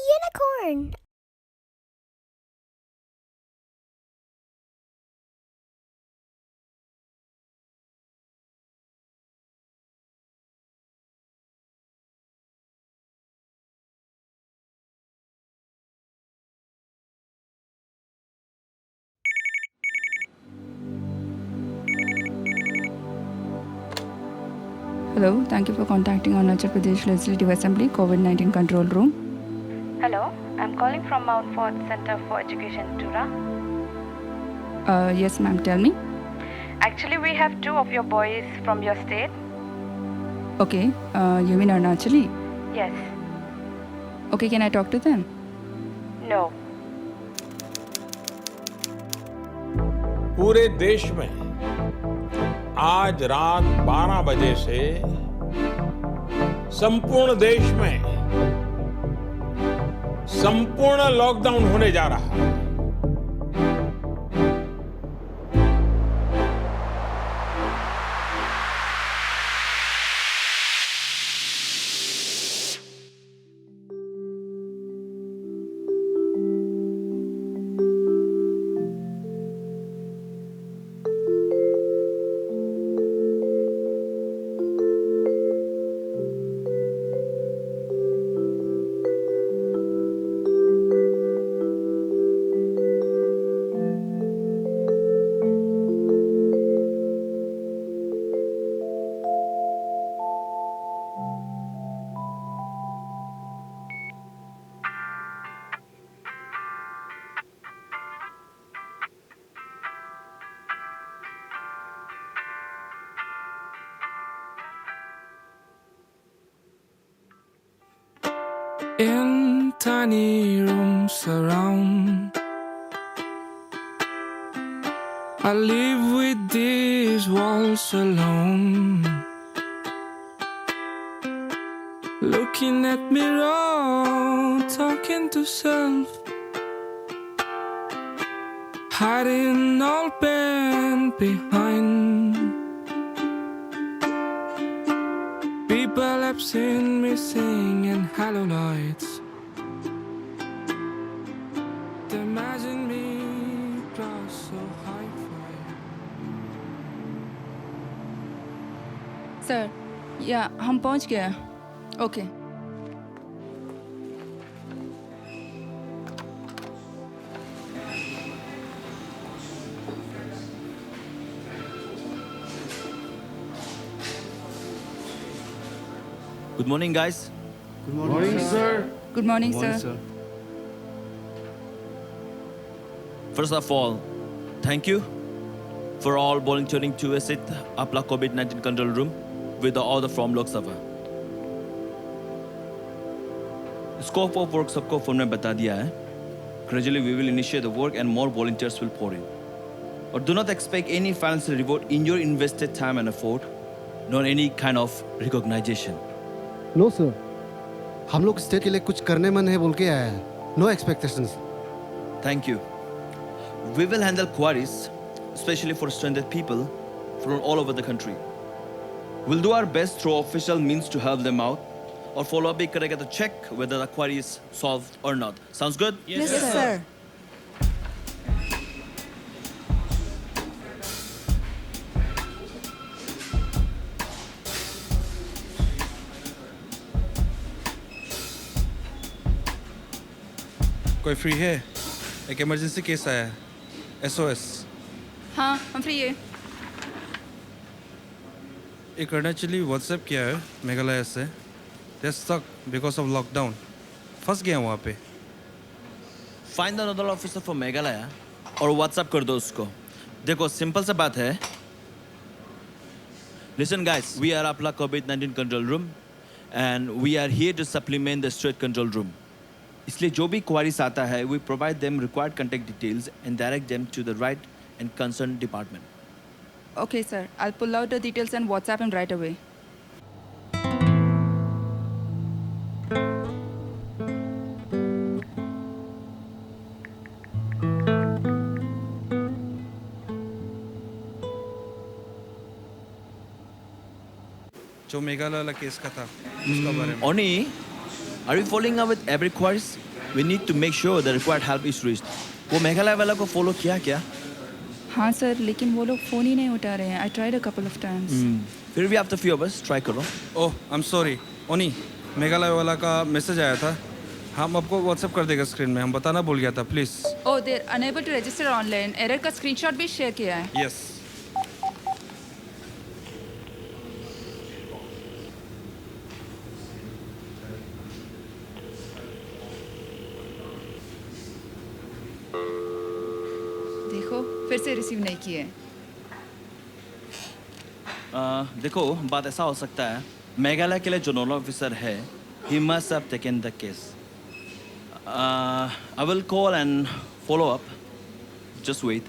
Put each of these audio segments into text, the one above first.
unicorn! Hello, thank you for contacting Arunachal Pradesh Legislative Assembly COVID-19 Control Room. Hello, I'm calling from Mount Fort Center for Education, Tura. Yes, ma'am, tell me. Actually, we have two of your boys from your state. Okay, you mean Arunachali? Yes. Okay, can I talk to them? No. पूरे देश में आज रात 12 बजे से संपूर्ण देश में संपूर्ण लॉकडाउन होने जा रहा है। In tiny rooms around, I live with these walls alone, looking at mirror, talking to self, hiding all pain behind. People have seen me singing hello lights. They imagine me cross so high fire. Sir, yeah, हम पहुंच गए. Okay. Good morning, guys. Good morning, sir. First of all, thank you for all volunteering to visit Apla COVID-19 control room with the order from Lok Sabha. Scope of work सबको phone में बता दिया है. Gradually we will initiate the work and more volunteers will pour in. Or do not expect any financial reward in your invested time and effort, nor any kind of recognition. No sir, हम लोग state के लिए कुछ करने मन है बोल के आया है. No expectations. Thank you. We will handle queries, especially for stranded people from all over the country. We'll do our best through official means to help them out, or follow up करेगा to check whether the query is solved or not. Sounds good? Yes, sir. कोई free है? एक emergency case आया है. SOS. हाँ, हम free है. एक अरुणाचली व्हाट्सएप किया है मेघालय से. They're stuck because of lockdown. फंस गया वहाँ पे. Find the nodal officer for Meghalaya और WhatsApp कर दो उसको. देखो सिंपल सा बात है. Listen guys, we are Apla COVID-19 control room and we are here to supplement the state control room. इसलिए जो भी क्वारीज आता है, we provide them required contact details and direct them to the right and concerned department. Okay, sir. I'll pull out the details and WhatsApp him right away. जो मेघालय वाला case का था उसका बारे में. Oni, are you following up with every queries? We need to make sure the required help is reached. वो मेघालय वाला को फॉलो किया क्या? हाँ सर, लेकिन वो लोग फ़ोन ही नहीं उठा रहे हैं. I tried a couple of times. फिर भी आफ्टर फ्यू आवर्स ट्राई करो. ओह आई एम सॉरी ओनी, मेघालय वाला का मैसेज आया था. हम आपको व्हाट्सएप कर देगा स्क्रीन में. हम बताना भूल गया था, please. Oh, they are unable to register online. Error का स्क्रीनशॉट भी शेयर किया है. यस. देखो, फिर से रिसीव नहीं किए. देखो, बात ऐसा हो सकता है, मेघालय के लिए जो नोडल ऑफिसर है, he must have taken the case. I will call and follow up. Just wait.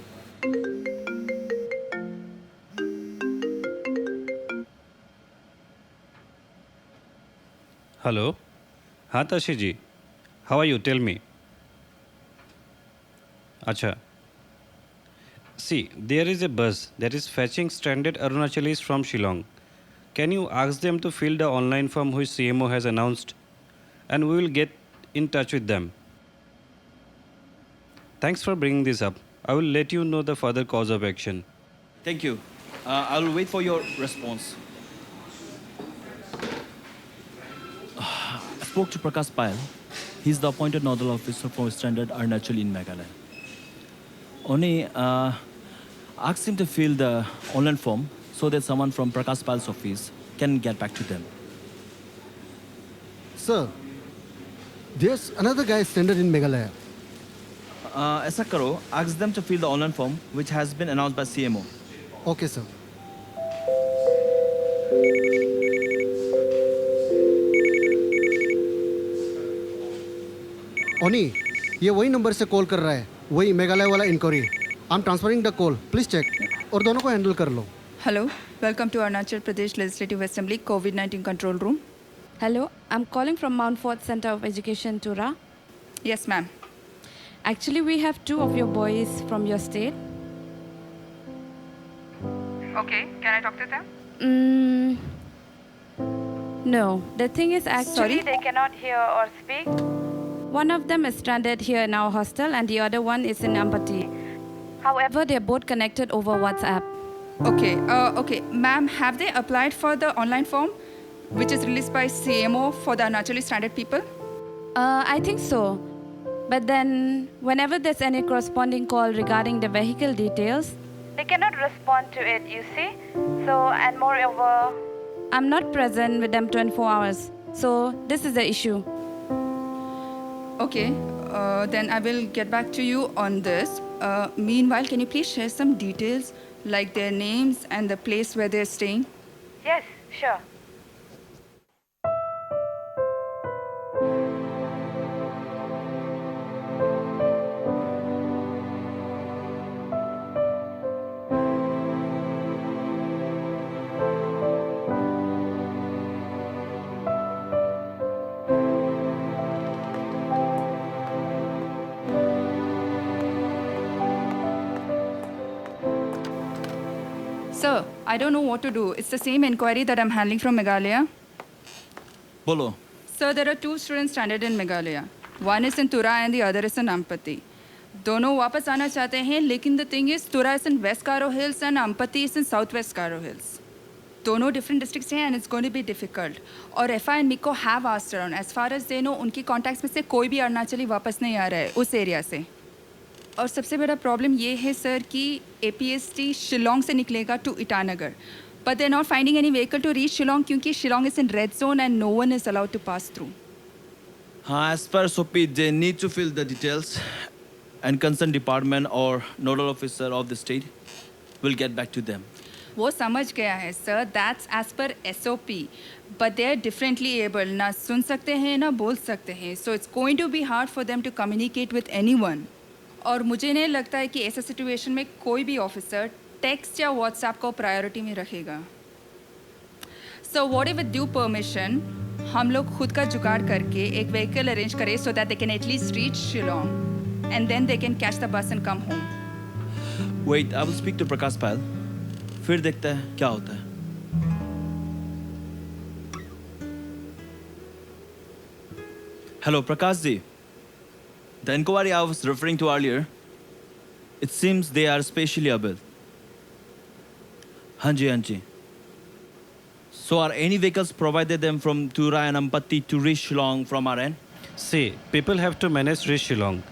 Hello. हाँ ताशी जी, how are you? Tell me. अच्छा. See, there is a bus that is fetching stranded Arunachalis from Shillong. Can you ask them to fill the online form which CMO has announced? And we will get in touch with them. Thanks for bringing this up. I will let you know the further course of action. Thank you. I will wait for your response. I spoke to Prakash Payal. He's the appointed nodal officer for Standard Arunachal in Meghalaya. Only ask him to fill the online form so that someone from Prakash Payal's office can get back to them. Sir, there's another guy standard in Meghalaya. ऐसा करो, ask them to fill the online form which has been announced by CMO. Okay, sir. ओनी, ये वही number से call कर रहा है, वही मेघालय वाला inquiry. I am transferring the call, please check. और दोनों को हैंडल कर लो. Hello, welcome to Arunachal Pradesh Legislative Assembly COVID-19 control room. Hello, I'm calling from Mount Fort Center of Education, Tura. Yes, ma'am. Actually, we have 2 of your boys from your state. Okay, can I talk to them? No, the thing is actually... Sorry? they cannot hear or speak. One of them is stranded here in our hostel and the other one is in Ampati. However, they're both connected over WhatsApp. Okay. Ma'am, have they applied for the online form which is released by CMO for the naturally stranded people? I think so. But then, whenever there's any corresponding call regarding the vehicle details, they cannot respond to it, you see. So, and moreover, I'm not present with them 24 hours. So, this is the issue. Okay, then I will get back to you on this. Meanwhile, can you please share some details like their names and the place where they're staying? yes, sure. Sir, I don't know what to do. It's the same inquiry that I'm handling from Meghalaya. बोलो. Sir, there are 2 students stranded in Meghalaya. One is in Tura and the other is in Ampati. दोनों वापस आना चाहते हैं, लेकिन the thing is, Tura is in West Karo Hills and Ampati is in Southwest Karo Hills. दोनों different districts हैं and it's going to be difficult. और FI and Miko have asked around. As far as they know, उनकी contacts में से कोई भी अरुणाचली वापस नहीं आ रहा है उस एरिया से. और सबसे बड़ा प्रॉब्लम ये है सर कि APST शिलोंग से निकलेगा to Itanagar. But they're not finding any vehicle to reach Shillong क्योंकि Shillong is in red zone and no one is allowed to pass through. As per SOP, they need to fill the details and concerned department or nodal officer of the state will get back to them. वो समझ गया है sir, that's as per SOP. But they're differently able. ना सुन सकते हैं ना बोल सकते हैं. So it's going to be hard for them to communicate with anyone. और मुझे नहीं लगता है कि ऐसा सिचुएशन में कोई भी ऑफिसर टेक्स्ट या व्हाट्सएप को प्रायोरिटी में रखेगा. So what if with due permission हम लोग खुद का जुगाड़ करके एक व्हीकल अरेंज करें so that they can at least reach Shillong and then they can catch the bus and come home. Wait, I will speak to Prakash Payal. फिर देखते हैं क्या होता है. Hello Prakash ji. The inquiry I was referring to earlier, it seems they are specially able. Hanji. So are any vehicles provided them from Tura and Ampatti to reach Shillong from our end? See, people have to manage reach Shillong,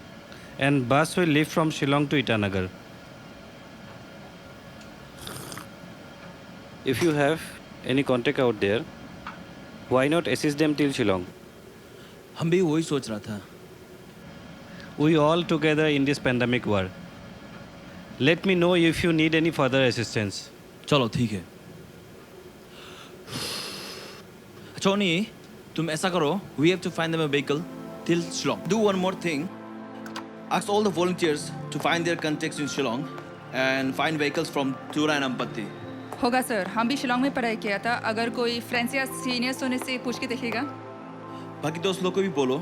and bus will leave from Shillong to Itanagar. If you have any contact out there, why not assist them till Shillong? हम भी वही सोच रहा था. We all together in this pandemic war. Let me know if you need any further assistance. चलो ठीक है. Tony, तुम ऐसा करो. We have to find them a vehicle till Shillong. Do one more thing. Ask all the volunteers to find their contacts in Shillong and find vehicles from Tura and Ampatti. होगा sir, हम भी शिलोंग में पढ़ाई किया था. अगर कोई friends या सीनियर्स होने से पूछ के देखिएगा. बाकी दोस्त लोग को भी बोलो.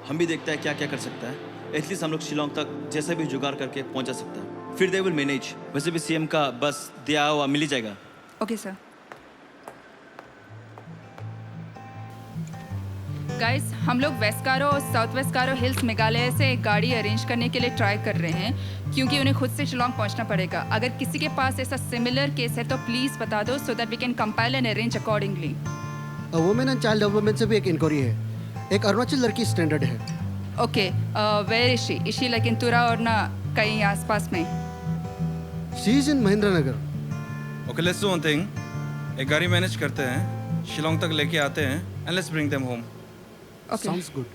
हम भी देखते हैं क्या क्या कर सकता है. एटलीस्ट हम लोग शिलोंग तक जैसे भी जुगाड़ करके पहुंचा सकता है. फिर दे विल मैनेज. वैसे भी सीएम का बस दिया हुआ मिल ही जाएगा. Okay sir. गाइस, हम लोग वेस्ट कारो और साउथ वेस्ट कारो हिल्स मेघालय से एक गाड़ी अरेंज करने के लिए ट्राई कर रहे हैं, क्योंकि उन्हें खुद से शिलोंग पहुंचना पड़ेगा. अगर किसी के पास ऐसा सिमिलर केस है तो प्लीज़ बता दो, so that we can compile and arrange accordingly. Women and child development से भी एक इंक्वायरी है. एक अरुणाचल लड़की स्टैंडर्ड है. Okay, where is she? Is she like in Tura और ना कहीं आसपास में? She is in Mahendra Nagar. Okay, let's do one thing. एक गाड़ी मैनेज करते हैं, शिलोंग तक लेके आते हैं, and let's bring them home. Okay. Sounds good.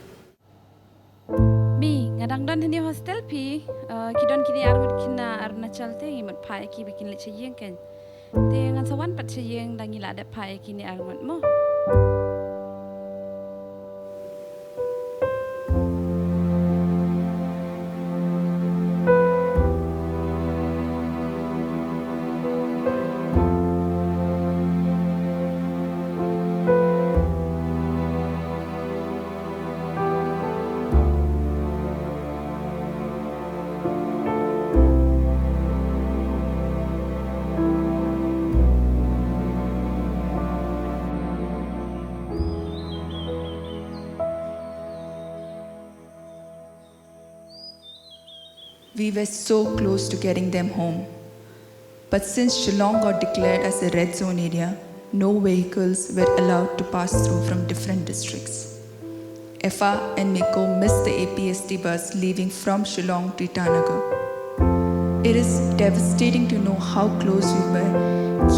Mi ngadang don hini hostel pi kidon kini armut kina Arunachal te imut pai ki bikin le chayeng ken. Te ngan sawan pat chayeng dangi la de pai kini armut mo. We were so close to getting them home. But since Shillong got declared as a red zone area, no vehicles were allowed to pass through from different districts. Effa and Miko missed the APST bus leaving from Shillong to Itanagar. It is devastating to know how close we were,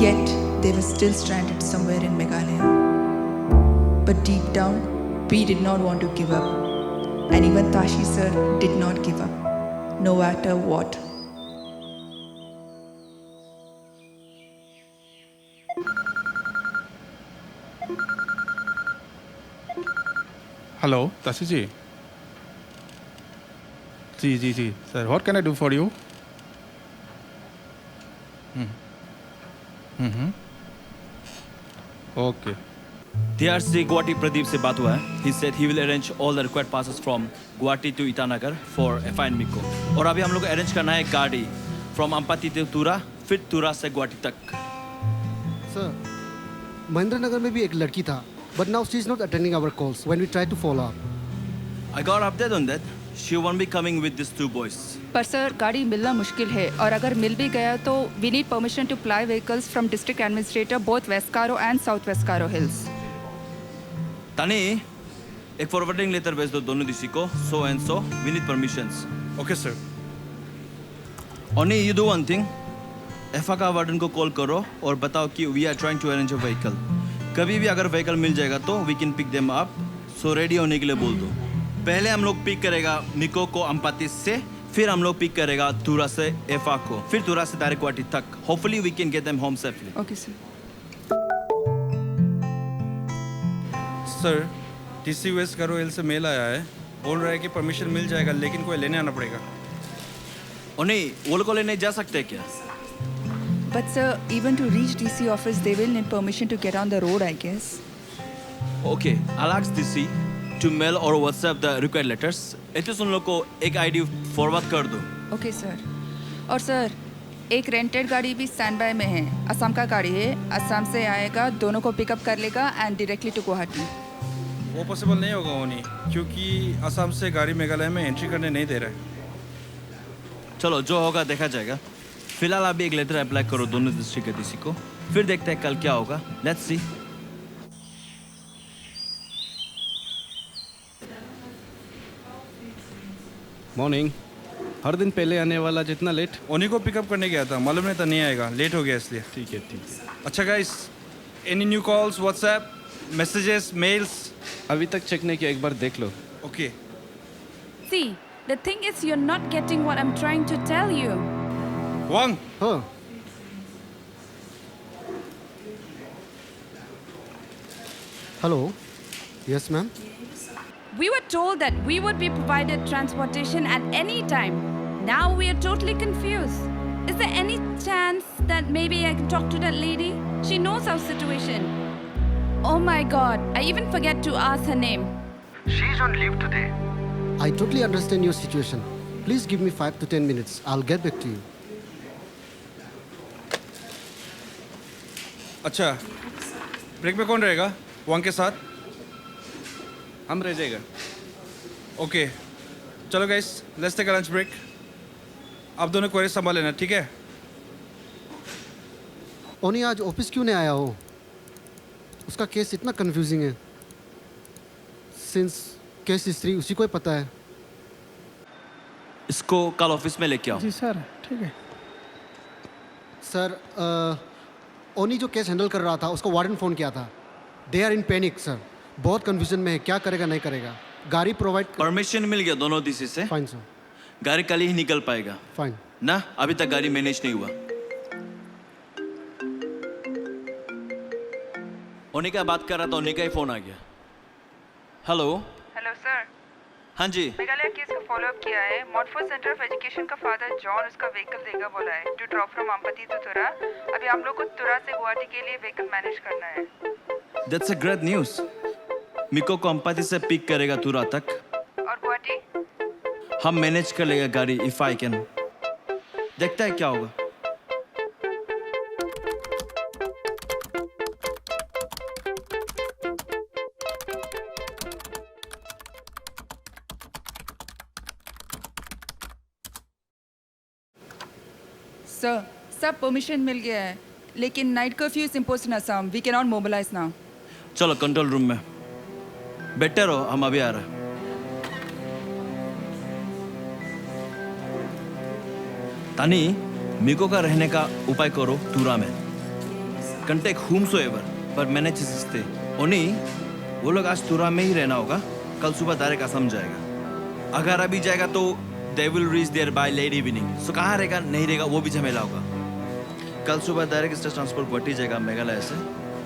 yet they were still stranded somewhere in Meghalaya. But deep down, we did not want to give up. And even Tashi sir did not give up, no matter what. Hello Tashi ji. जी sir, what can I do for you? Okay. DRC Guwahati Pradeep से बात हुआ है. He said he will arrange all the required passes from Guwahati to Itanagar for Effa and Miko. और अभी हम लोग को arrange करना है गाड़ी from Ampatti to Tura, फिर Tura से Guwahati तक. सर, महेंद्र नगर में भी एक लड़की था, but now she is not attending our calls when we try to follow up. I got update on that. She won't be coming with these two boys. पर sir, गाड़ी मिलना मुश्किल है, और अगर मिल भी गया तो we need permission to ply vehicles from district administrator both West Karo and South West Karo Hills. तानी, एक forwarding letter भेज दो दोनों डीसी को. So and so, we need permissions. Okay, sir. Only you do one thing. एफा का warden को call करो और बताओ कि we are trying to arrange a vehicle. कभी भी अगर vehicle मिल जाएगा तो we can pick them up. So ready होने के लिए बोल दो. पहले हम लोग पिक करेगा मिको को अम्पाती से, फिर हम लोग पिक करेगा तुरा से एफा को, फिर तुरा से डायरेक्ट गुवाहाटी तक. Hopefully we can get them home safely. Okay sir. Sir, TC west Garo hill से मेल आया है. बोल रहा है कि परमिशन मिल जाएगा, लेकिन कोई लेने आना पड़ेगा. और नहीं, वो लोग को लेने जा सकते हैं क्या? But sir, even to reach DC office, they will need permission to get on the road, I guess. Okay, I'll ask DC to mail or WhatsApp the required letters. At least उन लोग को एक आईडी फॉरवर्ड कर दो. Okay sir. और sir, एक rented गाड़ी भी स्टैंड बाय में है. असम का गाड़ी है, असम से आएगा, दोनों को पिकअप कर लेगा एंड डायरेक्टली टू गुवाहाटी. वो पॉसिबल नहीं होगा ओनी, क्योंकि असम से गाड़ी मेघालय में एंट्री करने नहीं दे रहा है। चलो जो होगा देखा जाएगा। फिलहाल अभी एक लेटर अप्लाई करो दोनों डिस्ट्रिक्ट के डीसी को, फिर देखते हैं कल क्या होगा। Let's see. मॉर्निंग। हर दिन पहले आने वाला जितना लेट। ओनी को पिकअप करने गया था, मालूम नहीं था नहीं आएगा, लेट हो गया इसलिए। ठीक है। अच्छा guys, any new calls, WhatsApp messages, mails? अभी तक चेक नहीं किया, एक बार देख लो। Okay. See, the thing is you're not getting what I'm trying to tell you. वांग, हाँ। Hello. Yes ma'am. We were told that we would be provided transportation at any time. Now we are totally confused. Is there any chance that maybe I can talk to that lady? She knows our situation. Oh my god, I even forget to ask her name. She's on leave today. I totally understand your situation. Please give me 5 to 10 minutes. I'll get back to you. अच्छा, break में कौन रहेगा? वांग के साथ? हम रह जाएगा। Okay, चलो guys, let's take a lunch break. आप दोनों क्वेरी संभाल लेना, ठीक है? ओनी आज ऑफिस क्यों नहीं आया हो? उसका केस इतना कंफ्यूजिंग है। सिंस केस हिस्ट्री उसी को ही पता है। इसको कल ऑफिस में लेके आओ। जी सर, ठीक है। सर, ओनी जो केस हैंडल कर रहा था उसको वार्डन फ़ोन किया था। They are in panic sir, बहुत कंफ्यूजन में है, क्या करेगा नहीं करेगा। गाड़ी प्रोवाइड परमिशन मिल गया दोनों डीसी से। Fine sir. गाड़ी कल ही निकल पाएगा फाइन। ना? अभी तक गाड़ी मैनेज नहीं हुआ। ओनिका बात कर रहा था, ओनिका ही फोन आ गया। हेलो। हेलो सर, हाँ जी। मेघालय केस का फॉलोअप किया है। मॉडफोर्ड सेंटर ऑफ एजुकेशन का फादर जॉन उसका व्हीकल देगा बोला है टू ड्रॉप फ्रॉम अम्पति टू तुरा। अभी आप लोग को तुरा से गुवाहाटी के लिए व्हीकल मैनेज करना है। That's a great news. Miko को अम्पति से पिक करेगा तुरा तक, और गुवाहाटी? हम मैनेज कर लेगा गाड़ी इफ आई कैन। देखता है क्या होगा। सर, सब परमिशन मिल गया है, लेकिन night curfew is imposed in Assam. We can not mobilise now. चलो कंट्रोल रूम में। बेटर हो, हम अभी आ रहे हैं। तानी, मिको का रहने का उपाय करो तुरा में। कंटेक्ट whomsoever, पर मैंने स्टे। ओनी, वो लोग आज तुरा में ही रहना होगा, कल सुबह डायरेक्ट असम जाएगा। अगर अभी जाएगा तो they will reach there by late evening. So कहाँ रहेगा नहीं रहेगा वो भी झमेला होगा। कल सुबह डायरेक्ट स्टेट ट्रांसपोर्ट गुवाहाटी जाएगा मेघालय से,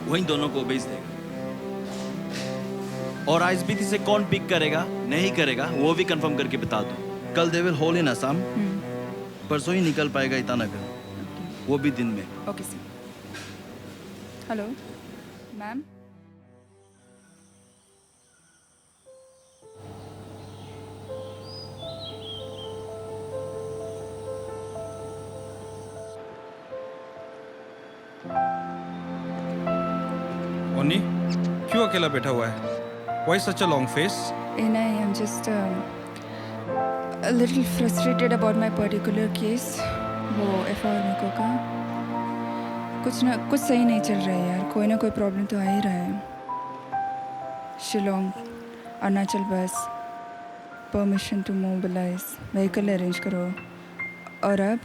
वहीं दोनों को भेज देगा। और आईएसबीटी से कौन पिक करेगा नहीं करेगा वो भी कंफर्म करके बता दो। कल दे विल होल इन असम, परसों ही निकल पाएगा ईटानगर, वो भी दिन में। Okay sir. Hello ma'am. ओनी, क्यों अकेला बैठा हुआ है? Why such a long face? I am just a little frustrated about my particular case. वो FR मिको का कुछ सही नहीं चल रहा है यार। कोई ना कोई प्रॉब्लम तो आ ही रहा है। Shillong Arunachal bus, permission to mobilise, vehicle arrange करो, और अब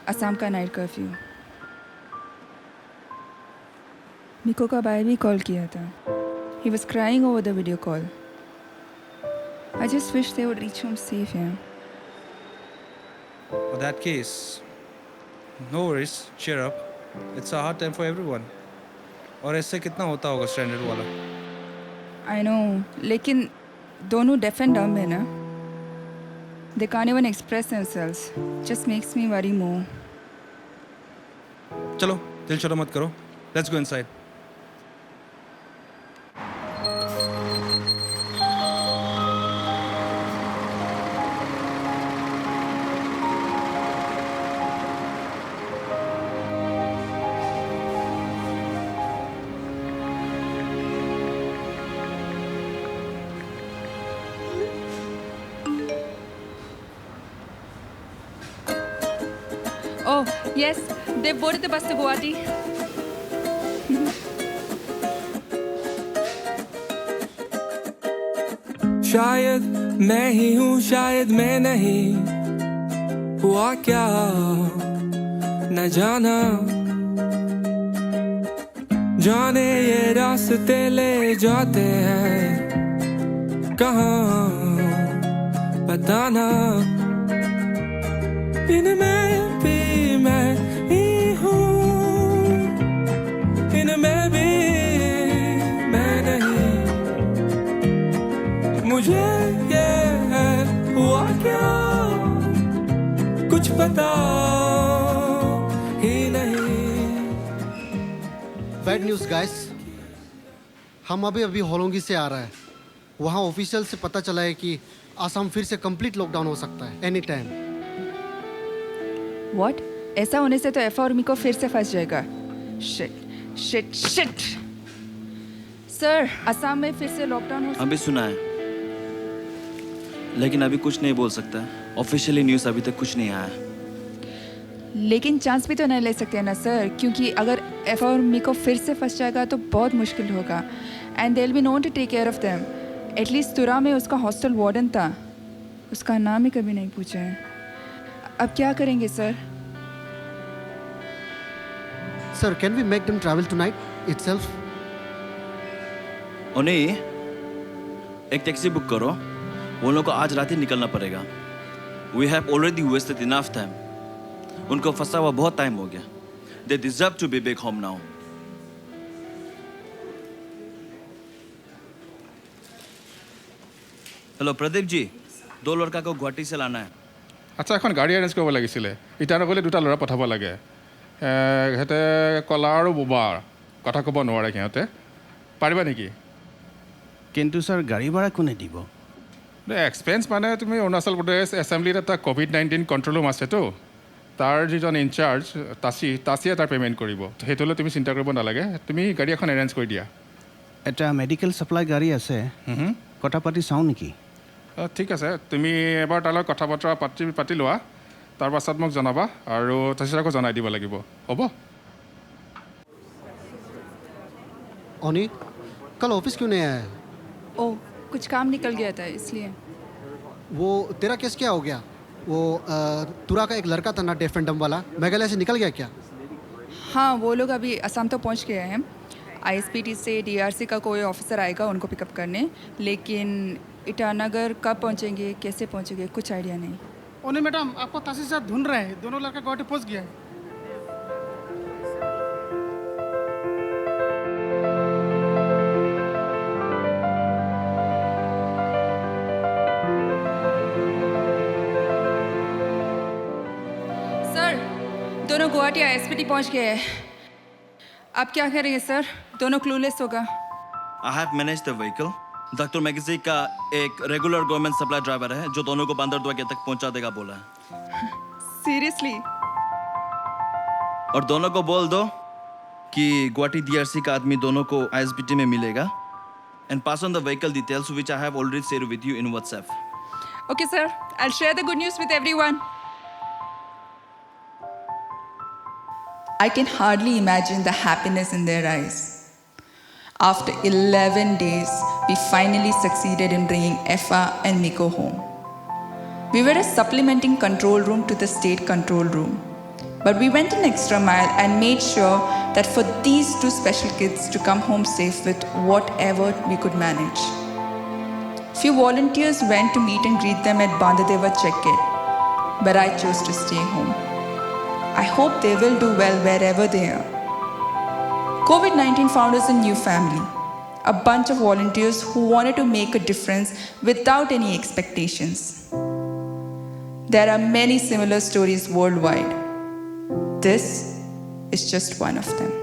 असम का नाइट कर्फ्यू। मिको का भाई भी कॉल किया था। He was crying over the video call. I just wish they would reach home safe, yeah. For that case, no worries, cheer up. It's a hard time for everyone. और ऐसे कितना होता होगा स्टैंडर्ड वाला? I know, लेकिन दोनों deaf and dumb है ना? They can't even express themselves. Just makes me worry more. चलो, दिल छोटा मत करो. Let's go inside. Yes, they boarded the bus to Guwahati. शायद मैं ही हूँ शायद मैं नहीं, हुआ क्या न जाना, जाने ये रास्ते ले जाते हैं कहाँ पता ना, इनमें भी मैं ही हूँ, इनमें भी मैं नहीं, मुझे ये है हुआ क्या कुछ पता ही नहीं। बैड न्यूज़ गाइस, हम अभी होलोंगी से आ रहा है। वहाँ ऑफिशियल से पता चला है कि आसाम फिर से कंप्लीट लॉकडाउन हो सकता है एनी टाइम। What? ऐसा होने से तो एफा और मीको फिर से फंस जाएगा। शिट। सर, असम में फिर से लॉकडाउन हो अभी सुना है, लेकिन अभी कुछ नहीं बोल सकता। ऑफिशियली न्यूज़ अभी तक कुछ नहीं आया। लेकिन चांस भी तो नहीं ले सकते ना सर, क्योंकि अगर एफा और मीको फिर से फंस जाएगा तो बहुत मुश्किल होगा। And there will be no one to take care of them. At least Tura में उसका हॉस्टल वार्डन था, उसका नाम ही कभी नहीं पूछा है। अब क्या करेंगे sir? Sir, can we make them travel tonight itself? उन्हें एक टैक्सी बुक करो, वो लोगों को आज रात ही निकलना पड़ेगा। We have already wasted enough time. उनको फंसा हुआ बहुत टाइम हो गया। They deserve to be back home now. Hello Pradeep ji, 2 लड़का को गुवाहाटी से लाना है। আচ্ছা, এখন গাড়ী এৰেঞ্জ কৰিব লাগিছিলে। এতিয়া নগ'লে 2টা ল'ৰা পঠাব লাগে। সিহঁতে কলা আৰু বোবা, কথা ক'ব নোৱাৰে সিহঁতে। পাৰিবা নেকি? কিন্তু স্যার গাড়ি ভাড়া কোনে দিব? এক্সপেন্স মানে তুমি অৰুণাচল প্ৰদেশ এছেম্বলিত এটা COVID-19 কণ্ট্ৰল ৰুম আছেতো, তাৰ যিজন ইনচাৰ্জ তাচিয়ে তাৰ পে'মেণ্ট কৰিব। সেইটোলৈ তুমি চিন্তা কৰিব নালাগে, তুমি গাড়ী এখন এৰেঞ্জ কৰি দিয়া। এটা মেডিকেল সাপ্লাই গাড়ী আছে, কথা পাতি চাওঁ নেকি? ঠিক আছে, তুমি এবাৰ তাৰ লগত কথা বতৰা পাতি লোৱা, তাৰ পাছত মোক জনাবা আৰু তাচিক আকৌ জনাই দিব লাগিব, হ'ব? ओनी, कल ऑफिस क्यों नहीं आया है? ओह, कुछ काम निकल गया था इसलिए। वो तेरा केस क्या हो गया? वो तुरा का एक लड़का था ना, डेफ एंड डम वाला, मेघालय से निकल गया क्या? हाँ, वो लोग अभी असम तो पहुंच गए हैं। ISPT से DRC का कोई ऑफिसर आएगा उनको पिकअप करने, लेकिन ईटानगर कब पहुंचेंगे, कैसे पहुंचेंगे, कुछ आइडिया नहीं। ओनी मैडम, आपको तासी से ढूंढ रहे हैं। दोनों लड़का गुवाहाटी पहुंच गया है। सर, दोनों गुवाहाटी ISPT पहुंच गए हैं। अब क्या करेंगे सर? दोनों क्लूलेस होगा। I have manage the vehicle. Doctor मैगजी का एक रेगुलर गवर्नमेंट सप्लाई ड्राइवर है जो दोनों को बंदरदुआ तक पहुंचा देगा बोला है। सीरियसली? और दोनों को बोल दो कि गुवाहाटी DRC का आदमी दोनों को ISPT में मिलेगा। And pass on the vehicle details which I have already shared with you in WhatsApp. Okay sir, I'll share the good news with everyone. I can hardly imagine the happiness in their eyes. After 11 days, we finally succeeded in bringing Effa and Miko home. We were a supplementing control room to the state control room. But we went an extra mile and made sure that for these 2 special kids to come home safe with whatever we could manage. Few volunteers went to meet and greet them at Bandadeva check-in, but I chose to stay home. I hope they will do well wherever they are. COVID-19 found us a new family, a bunch of volunteers who wanted to make a difference without any expectations. There are many similar stories worldwide. This is just one of them.